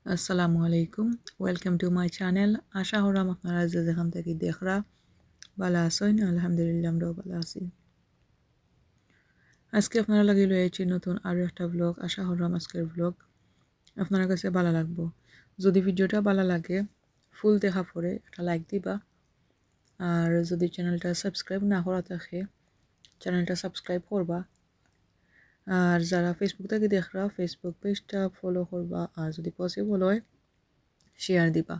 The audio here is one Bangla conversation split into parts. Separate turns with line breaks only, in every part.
আসসালামু আলাইকুম ওয়েলকাম টু মাই চ্যানেল আশা করাম আপনারা যে যেখান থেকে দেখরা ভালো আছেন আলহামদুলিল্লাহ আমরাও ভালো আছি আজকে আপনারা লাগি লয়েছি নতুন আরো একটা ব্লগ আশা করাম আজকের ব্লগ আপনার কাছে ভালো লাগবে যদি ভিডিওটা ভালো লাগে ফুল দেখা পরে একটা লাইক দিবা আর যদি চ্যানেলটা সাবস্ক্রাইব না করা থাকে চ্যানেলটা সাবস্ক্রাইব করবা আর যারা ফেসবুক থেকে দেখরা ফেসবুক পেজটা ফলো করবা আর যদি পসিবল হয় শেয়ার দিবা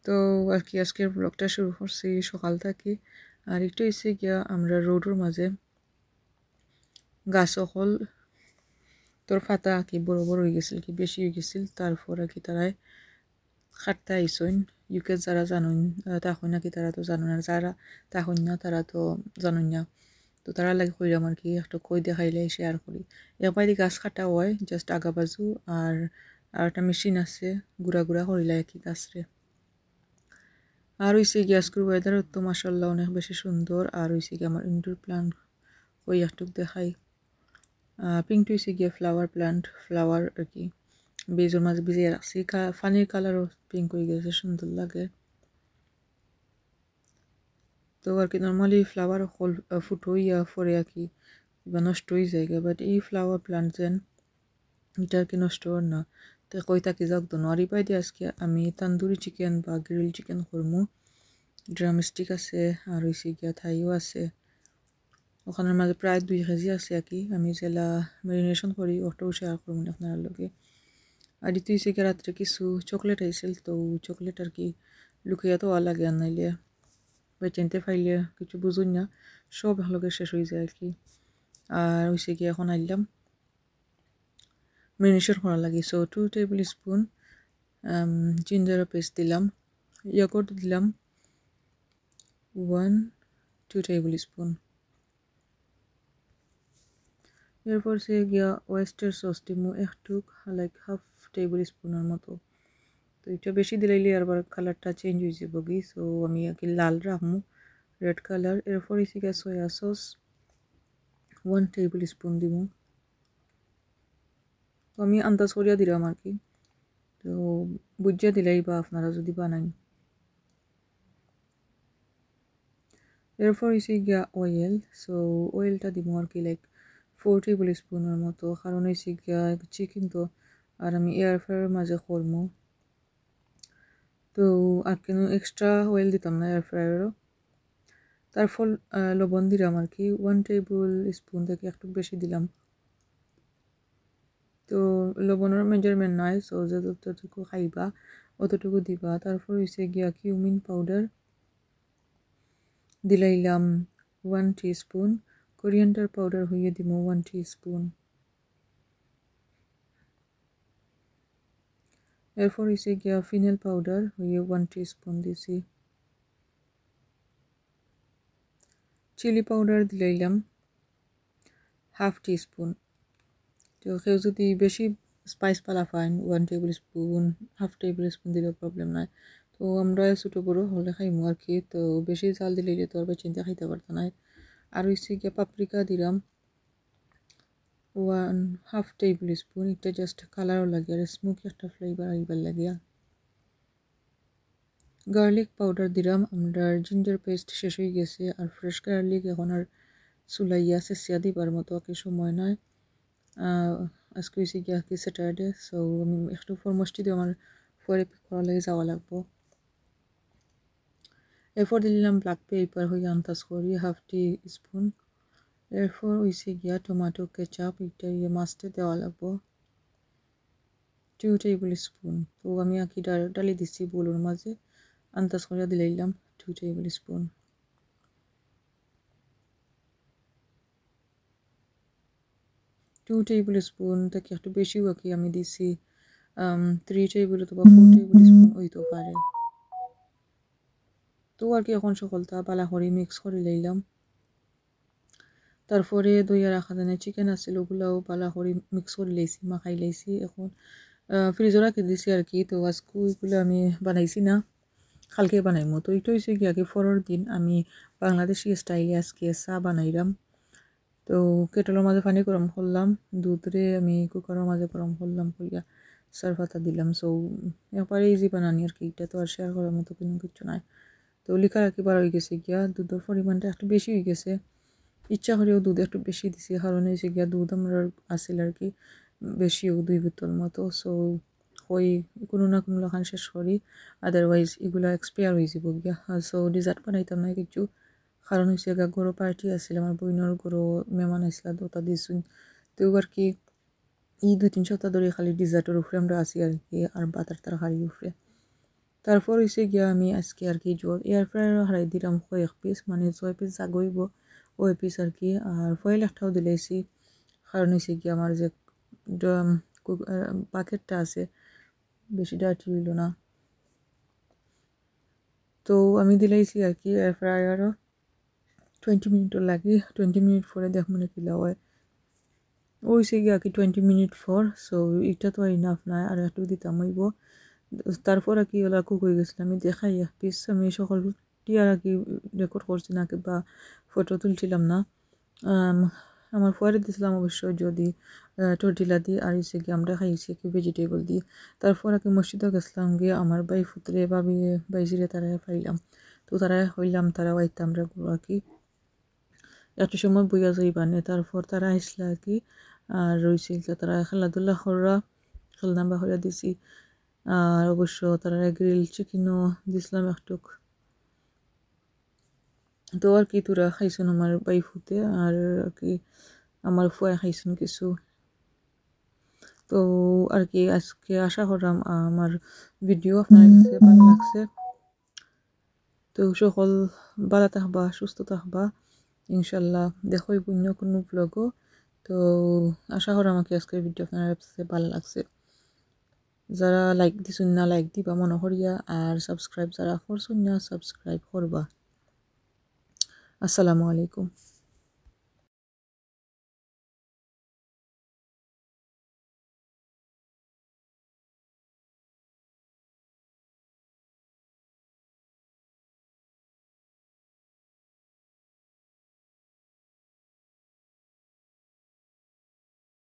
তো আর কি আজকের ব্লগটা শুরু করছি সকাল থেকে আর একটু এসে গিয়া আমরা রোডের মাঝে গাছ সকল তোর ফাতা কি বড় বড় হয়ে গেছিল কি বেশি হয়ে গেছিল তারপর আর কি তারাই খাটতে আইসইন ইউকে যারা জানুন তখন নাকি তারা তো জানো না যারা তখন না তারা তো জানুন না তো তারা লাগে কইরাম আর কি একটা কই দেখাইলে শেয়ার করি এবারে গাছ কাটা হয় জাস্ট আগা বাজু আর একটা মেশিন আছে গুড়া গুড়া করিলে আর কি গাছরে আর হইছে কি আজকের ওয়েদার তো মাশাআল্লাহ অনেক বেশি সুন্দর আর হইছে কি আমার ইনডোর প্ল্যান্ট ওই একটু দেখাই পিঙ্ক হইছে গিয়ে ফ্লাওয়ার প্ল্যান্ট ফ্লাওয়ার আর কি বীজের মাঝে ভিজিয়ে রাখছি ফানির কালারও পিঙ্ক হয়ে গেছে সুন্দর লাগে তো আর কি নর্মালি ফ্লাওয়ার হল ফুট হইয়া পরে আর কি বা নষ্ট হয়ে যায় বাট এই ফ্লাওয়ার প্ল্যান্ট যেন এটা আর কি নষ্ট হন না তো কই থাকি যাক তো নরি পাই দিয়ে আজকে আমি তান্দুরি চিকেন বা গ্রিল চিকেন করবো ড্রামস্টিক আছে আর হইছে গিয়া থাইও আছে ওখানের মাঝে প্রায় 2 কেজি আছে আর কি আমি যেলা ম্যারিনেশন করি ওটাও শেয়ার করবেন আপনার লগে আর ইতি হইছে কি রাত্রে কিছু চকলেট আইছিল তো চকলেট আর কি লুকিয়ে তো লাগে আর নাইলে বেচেনতে ফাইলে কিছু বুঝুন না সব লগে শেষ হয়ে যায় আর কি আর হইছে কি এখন আইলাম ম্যারিনেশন করা লাগে so 2 tablespoon ginger paste দিলাম ইয়গর্ট দিলাম 2 টেবিল স্পুন এরপর সে গিয়া ওয়েস্টার সস দিমু একটু লাইক হাফ টেবিল স্পুনের মতো তো এটা বেশি দিলাইলে আবার কালারটা চেঞ্জ হয়ে যাবে গি সো আমি আর কি লাল রাখমু রেড কালার এরপর এসে গিয়া সয়া সস 1 টেবিল স্পুন দিমু তো আমি আন্দাজ করিয়া দিলাম আর কি তো বুঝিয়া দিলাই বা আপনারা যদি বানান এরপর এসে গিয়া অয়েল সো অয়েলটা দিমু আর কি লাইক 4 টেবিল স্পুনের মতো কারণ এসে গিয়া চিকেন তো আর আমি এয়ার ফ্রায়ারের মাঝে করবো তো আর কেন এক্সট্রা অয়েল দিতাম না এয়ার ফ্রায়ারও তারপর লবণ দিলাম আর কি 1 টেবিল স্পুন থেকে একটু বেশি দিলাম তো লবণের মেজারমেন্ট নাই সো যতটুকু খাইবা অতটুকু দিবা তারপর হইছে গিয়া কিউমিন পাউডার দিলাইলাম 1 টিস্পুন কোরিয়ান্ডার পাউডার হইয়ে দিব 1 টিস্পুন এরপর হইছে গিয়া ফিনেল পাউডার হইয়ে 1 টিস্পুন দিছি চিলি পাউডার দিলাইলাম হাফ টিস্পুন তো কেউ যদি বেশি স্পাইস পালা pine 1 table spoon half table spoon দিলে প্রবলেম নাই তো আমরা ছোটো বড়ো হলে খাইমু আর কি তো বেশি জাল দিলে তো আর চিন্তা খাইতে পারতো না আর হইছে গিয়া পাপরিকা দিলাম 1/2 টেবিল স্পুন এটা জাস্ট কালারও লাগে আর স্মোকি একটা ফ্লেভার আইবার লাগিয়া গার্লিক পাউডার দিলাম আমরা জিঞ্জার পেস্ট শেষ হয়ে গেছে আর ফ্রেশ গার্লিক এখন আর চুলাইয়া চেঁচিয়া দিবার মতো আর কি সময় নয় আজকে হয়েছে গিয়া কি স্যাটারডে সো আমি একটু ফরমোস্টি দিয়ে আমার পরে পিক করা লাগে যাওয়া লাগবো এরপর দিলাম ব্ল্যাক পেপার হয়ে আন্দাজ করি হাফ টি স্পুন এরপর হয়েছে গিয়া টমেটো কেচাপ এটা মাছটা দেওয়া লাগবো 2 টেবিল স্পুন তো আমি আঁকি ডালি দিচ্ছি বোলের মাঝে আন্দাজ করে দিলাইলাম 2 tablespoon two tablespoon থেকে একটু বেশি আঁকি আমি দিছি 3 টেবিল অথবা 4 টেবিল স্পুন হইতে পারে তো আর কি এখন সকলটা বালা করে মিক্স করে লইলাম তারপরে দইয়া রাখা জানে চিকেন আছিল ওগুলাও বালা করে মিক্স করে লাইছি মাখাই লাইছি এখন ফ্রিজে রাখি দিছি আর কি তো আজকে ওইগুলো আমি বানাইছি না কালকে বানাইমো তো এটা হয়েছে কি আগে পরের দিন আমি বাংলাদেশি স্টাইলে আজকে চা বানাইলাম তো কেটলের মাঝে পানি গরম করলাম দুধরে আমি কুকারের মাঝে গরম করলাম করিয়া সারফাতা দিলাম। সো একবারে ইজি বানানি আর কি, এটা তো আর শেয়ার করার মতো কোনো কিছু নাই। তো লিখা রাখি বার হয়ে গেছে গিয়া, দুধের পরিমাণটা একটু বেশি হয়ে গেছে। ইচ্ছা করেও দুধ একটু বেশি দিছি, কারণ হয়েছে গিয়া দুধ আমরা আসিল আর কি বেশিও 2 বোতল মতো। সো ওই কোনো না কোনো লাখান শেষ করি, আদারওয়াইজ এগুলা এক্সপায়ার হয়ে যাব গিয়া। সো ডিজার্ট বানাইতাম না কিছু, কারণ হয়েছে গিয়া গরো পার্টি আসছিল, আমার বইনের গরো মেহমান আসছিল, তো তা দিছুন। তো আর কি 2-3 সপ্তাহ ধরে খালি ডিজার্টের উপরে আমরা আসি আর কি, আর বাতার তরকারির উপরে। তারপর হয়েছে গিয়া আমি আজকে আর কি জোর এয়ার ফ্রায়ার হারাই দিলাম কয়েক পিস, মানে 6 পিস জাগইব ওই পিস আর কি। আর ফয়েল একটাও দিলাইছি, কারণ হয়েছে গিয়া আমার যে বাকেটটা আছে বেশি ডার্টি হইল না। তো আমি দিলাইছি আর কি এয়ার ফ্রায়ারও 20 মিনিটও লাগে, 20 মিনিট পরে দেখ মনে কিলা হয় ওইছে গিয়া কি 20 মিনিট পর। সো এটা তো আর ইনাফ নাই, আর একটু দিতাম হইব। তারপর আর কি ওলা কুক হয়ে গেছিল, আমি দেখাই এক পিস, আমি সকলটি আর কি রেকর্ড করছি না বা ফটো তুলছিলাম না। আমার ফুয়ারে দিয়েছিলাম অবশ্য, যদি টর্টিলা দিয়ে, আর হচ্ছে কি আমরা খাইছি কি ভেজিটেবল দিয়ে। তারপর আর কি মসজিদে গেছিলাম গিয়ে, আমার বাই ফুতরে ভাবি বাইজিরে তারা পাইলাম, তো তারা হইলাম, তারা আইতাম আমরা আর কি একটু সময় বইয়া যাইবানে। তারপর তারা আসলে আর কি, আর রয়েছে তারা খেলাধুলা করা, খেলনা বাহরা দিছি। আর অবশ্য তারা গ্রিল চিকেনও দিছিলাম একটু। তো আর কি তোরা খাইছুন আমার বাই ফুতে, আর কি আমার ফুয়া খাইছুন কিছু। তো আর কি আজকে আশা করলাম আমার ভিডিও আপনার কাছে ভালো লাগছে। তো সকল ভালো থাকবা, সুস্থ থাকবা, ইনশাল্লাহ দেখোই অন্য কোনো ব্লগও। তো আশা করি আমাকে আজকের ভিডিও আপনার কাছে ভালো লাগছে। যারা লাইক দিছুন না লাইক দিবা মনে করিয়া, আর সাবস্ক্রাইব যারা করছুন না সাবস্ক্রাইব করবা। আসসালামু আলাইকুম।